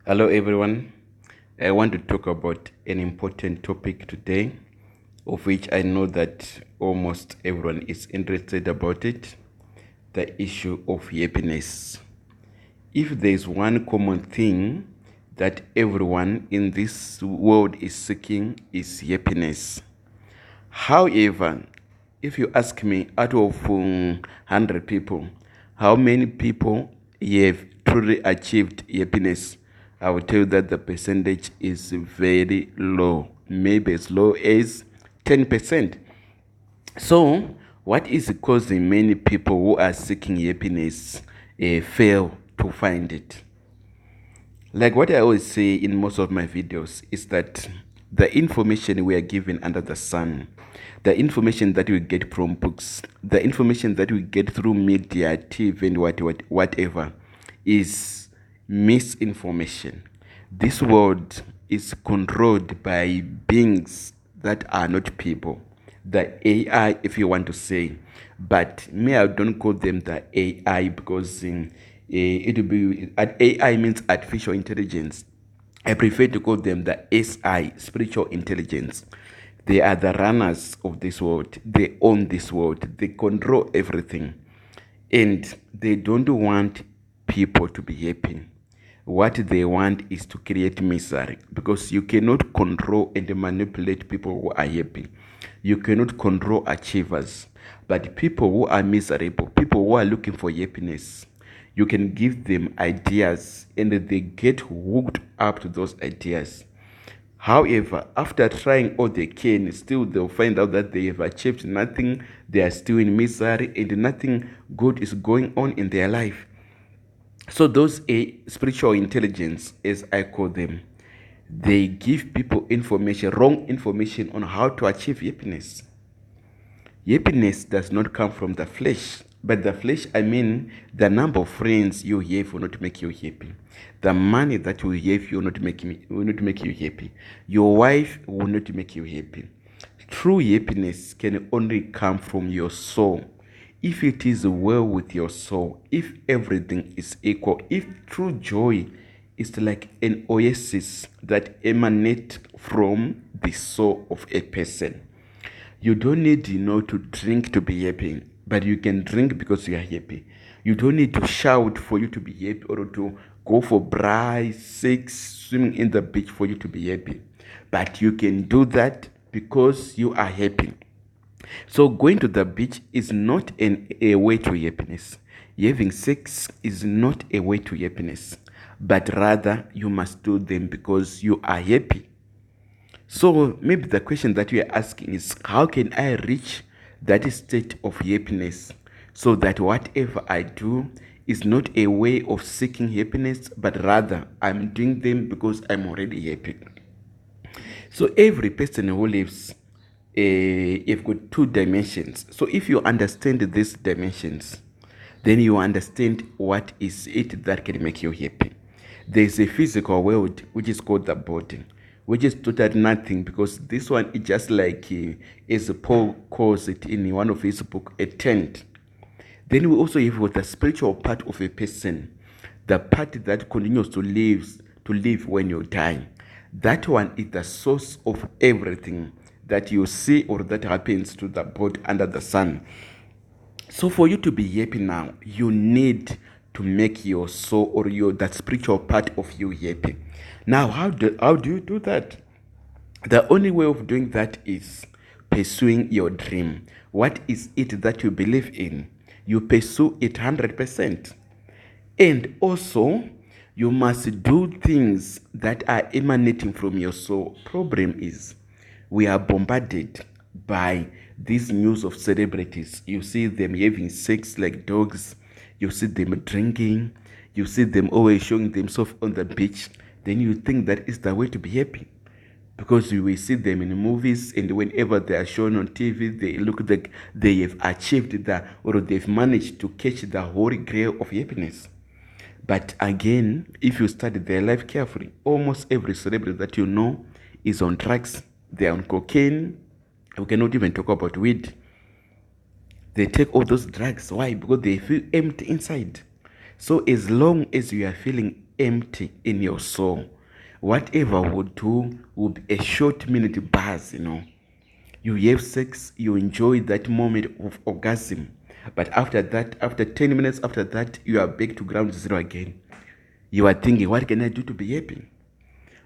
Hello, everyone. I want to talk about an important topic today, of which I know that almost everyone is interested about it, the issue of happiness. If there is one common thing that everyone in this world is seeking is happiness. However, if you ask me, out of 100 people, how many people have truly achieved happiness? I will tell you that the percentage is very low, maybe as low as 10%. So, what is causing many people who are seeking happiness fail to find it? Like what I always say in most of my videos is that the information we are given under the sun, the information that we get from books, the information that we get through media, TV, and whatever, is misinformation. This world is controlled by beings that are not people. The AI, if you want to say, but me, I don't call them the AI because it will be AI means artificial intelligence. I prefer to call them the SI, spiritual intelligence. They are the runners of this world. They own this world. They control everything. And they don't want people to be happy. What they want is to create misery, because you cannot control and manipulate people who are happy. You cannot control achievers. But people who are miserable, people who are looking for happiness, you can give them ideas and they get hooked up to those ideas. However, after trying all they can, still they'll find out that they have achieved nothing, they are still in misery, and nothing good is going on in their life. So those spiritual intelligence, as I call them, they give people information, wrong information on how to achieve happiness. Happiness does not come from the flesh. But the flesh, I mean, the number of friends you have will not make you happy. The money that you have will not make you happy. Your wife will not make you happy. True happiness can only come from your soul. If it is well with your soul, if everything is equal, if true joy is like an oasis that emanates from the soul of a person. You don't need, to drink to be happy, but you can drink because you are happy. You don't need to shout for you to be happy, or to go for braai, sex, swimming in the beach for you to be happy. But you can do that because you are happy. So going to the beach is not a way to happiness. Having sex is not a way to happiness, but rather you must do them because you are happy. So maybe the question that we are asking is, how can I reach that state of happiness so that whatever I do is not a way of seeking happiness, but rather I'm doing them because I'm already happy. So every person who lives, you've got two dimensions. So if you understand these dimensions, then you understand what is it that can make you happy. There is a physical world which is called the body, which is totally nothing, because this one is just like, as Paul calls it in one of his book, a tent. Then we also have the spiritual part of a person, the part that continues to live when you die. That one is the source of everything that you see or that happens to the body under the sun. So for you to be happy now, you need to make your soul or that spiritual part of you happy. Now, how do you do that? The only way of doing that is pursuing your dream. What is it that you believe in? You pursue it 100%. And also, you must do things that are emanating from your soul. Problem is, we are bombarded by these news of celebrities. You see them having sex like dogs. You see them drinking. You see them always showing themselves on the beach. Then you think that is the way to be happy, because you will see them in movies, and whenever they are shown on TV, they look like they have achieved or they've managed to catch the holy grail of happiness. But again, if you study their life carefully, almost every celebrity that you know is on drugs. They are on cocaine. We cannot even talk about weed. They take all those drugs. Why? Because they feel empty inside. So as long as you are feeling empty in your soul. Whatever would do would be a short minute buzz, You have sex, you enjoy that moment of orgasm. But after that, after 10 minutes after that, you are back to ground zero again. You are thinking, what can I do to be happy?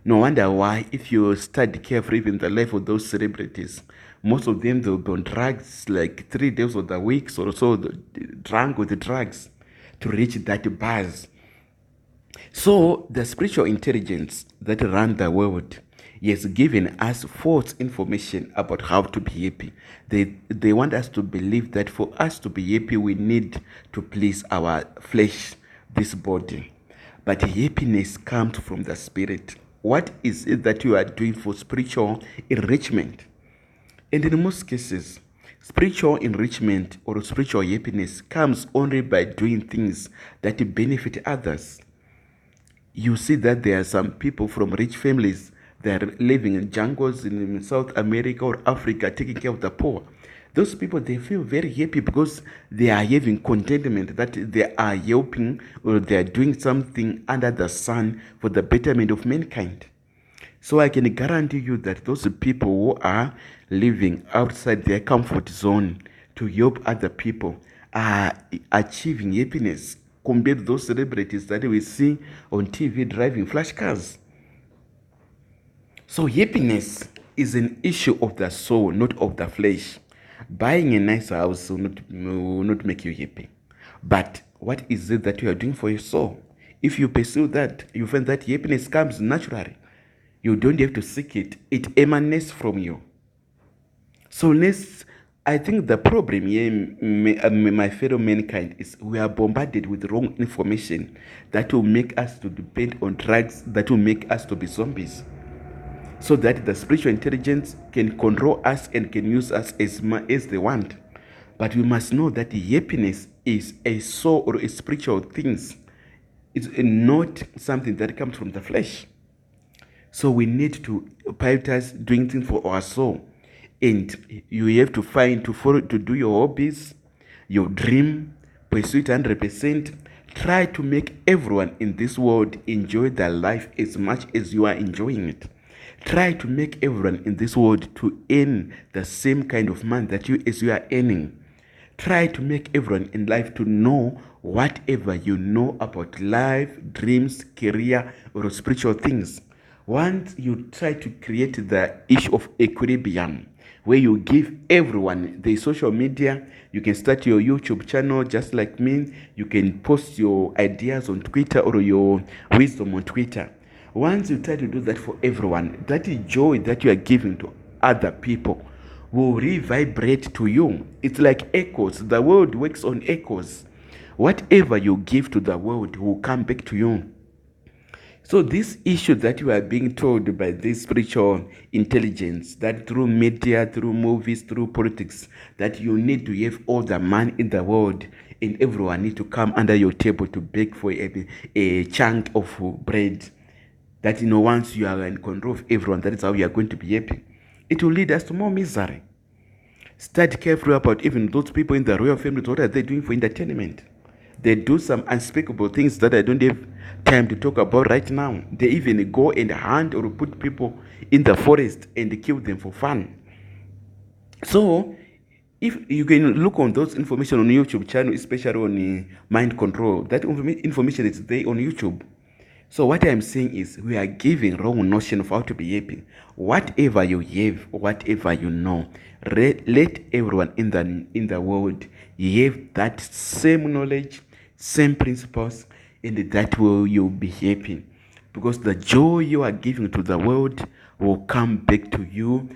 No wonder why, if you study carefully in the life of those celebrities, most of them they'll be on drugs like 3 days of the week or so, drunk with the drugs to reach that buzz. So the spiritual intelligence that run the world has given us false information about how to be happy. They want us to believe that for us to be happy, we need to please our flesh, this body. But happiness comes from the spirit. What is it that you are doing for spiritual enrichment? And in most cases, spiritual enrichment or spiritual happiness comes only by doing things that benefit others. You see that there are some people from rich families that are living in jungles in South America or Africa taking care of the poor. Those people, they feel very happy because they are having contentment that they are helping or they are doing something under the sun for the betterment of mankind. So I can guarantee you that those people who are living outside their comfort zone to help other people are achieving happiness compared to those celebrities that we see on TV driving flash cars. So happiness is an issue of the soul, not of the flesh. Buying a nice house will not make you happy. But what is it that you are doing for your soul? If you pursue that, you find that happiness comes naturally. You don't have to seek it. It emanates from you. So I think the problem here, my fellow mankind, is we are bombarded with wrong information that will make us to depend on drugs, that will make us to be zombies. So that the spiritual intelligence can control us and can use us as they want. But we must know that happiness is a soul or a spiritual thing. It's not something that comes from the flesh. So we need to prioritize doing things for our soul. And you have to to do your hobbies, your dream, pursue it 100%. Try to make everyone in this world enjoy their life as much as you are enjoying it. Try to make everyone in this world to earn the same kind of money that you are earning. Try to make everyone in life to know whatever you know about life, dreams, career, or spiritual things. Once you try to create the issue of equilibrium, where you give everyone the social media, you can start your YouTube channel just like me. You can post your ideas on Twitter or your wisdom on Twitter. Once you try to do that for everyone, that joy that you are giving to other people will revibrate to you. It's like echoes. The world works on echoes. Whatever you give to the world will come back to you. So this issue that you are being told by this spiritual intelligence, that through media, through movies, through politics, that you need to have all the money in the world and everyone need to come under your table to beg for a chunk of bread, that once you are in control of everyone, that is how you are going to be happy. It will lead us to more misery. Study carefully about even those people in the royal family. What are they doing for entertainment? They do some unspeakable things that I don't have time to talk about right now. They even go and hunt or put people in the forest and kill them for fun. So, if you can look on those information on YouTube channel, especially on mind control, that information is there on YouTube. So what I'm saying is we are giving wrong notion of how to be happy. Whatever you have, whatever you know, let everyone in the world have that same knowledge, same principles, and that will you'll be happy. Because the joy you are giving to the world will come back to you